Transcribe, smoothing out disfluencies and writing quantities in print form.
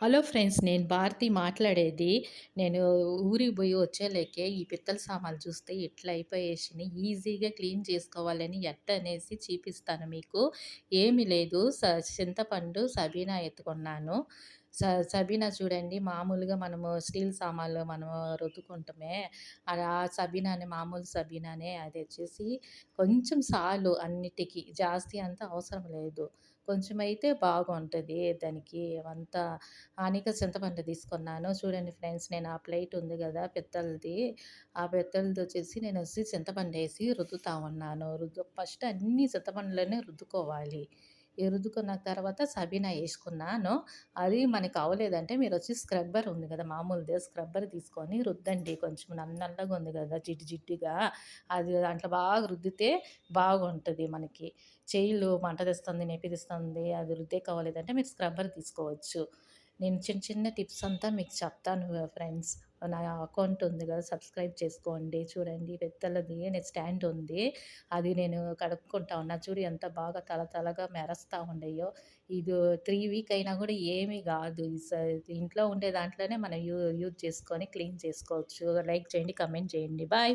Hello friends. నేను భారతి మాట్లాడేది. నేను ఊరికి పోయి వచ్చేలేకే ఈ పిత్తల సామాన్లు చూస్తే ఇట్లా అయిపోయేసినాయి. ఈజీగా క్లీన్ చేసుకోవాలని ఎట్టనేసి చూపిస్తాను మీకు. ఏమి లేదు, చింతపండు, సబీనా ఎత్తుకున్నాను. స సబీనా చూడండి, మామూలుగా మనము స్టీల్ సామాన్లు మనము రుద్దుకుంటామే, ఆ సబీనానే, మామూలు సబీనానే. అదొచ్చేసి కొంచెం సాలు అన్నిటికి, జాస్తి అంత అవసరం లేదు. కొంచెమైతే బాగుంటది దానికి అంతా. ఆనిక చింతపండు తీసుకున్నాను. చూడండి ఫ్రెండ్స్, నేను ఆ ప్లేట్ ఉంది గదా పిత్తలది, ఆ పిత్తలదొచ్చేసి నేనొచ్చి చింతపండేసి రుద్దుతా ఉన్నాను. ఫస్ట్ అన్నీ చింతపండులోనే రుద్దుకోవాలి. ఈ రుద్దుకున్న తర్వాత సబీనా యేసుకున్నాను. అది మనకి అవ్వలేదంటే మీరొచ్చి స్క్రబ్బర్ ఉంది గదా మామూలుది, స్క్రబ్బర్ తీసుకొని రుద్దండి. కొంచెం నల్లగా ఉంది గదా జిడ్డు జిడ్డుగా, అది దాంట్లో బాగా రుద్దితే బాగుంటది మనకి. చెయ్యిలు మంట తెస్తుంది, నొప్పి తెస్తుంది, అది రుద్దేకి అవ్వలేదంటే మీరు స్క్రబ్బర్ తీసుకోవచ్చు. నేను చిన్న చిన్న టిప్స్ అంతా మీకు చెప్తాను ఫ్రెండ్స్. నా అకౌంట్ ఉంది కదా, సబ్స్క్రైబ్ చేసుకోండి. చూడండి పిత్తలది స్టాండ్ ఉంది. అది నేను కడుక్కుంటా ఉన్నా. చూడు ఎంత బాగా తళతళగా మెరుస్తా ఉండయో. ఇది 3 వీక్ అయినా కూడా ఏమీ కాదు. ఇంట్లో ఉండే దాంట్లోనే మనం యూజ్ చేసుకొని క్లీన్ చేసుకోవచ్చు. లైక్ చేయండి, కమెంట్ చేయండి. బాయ్.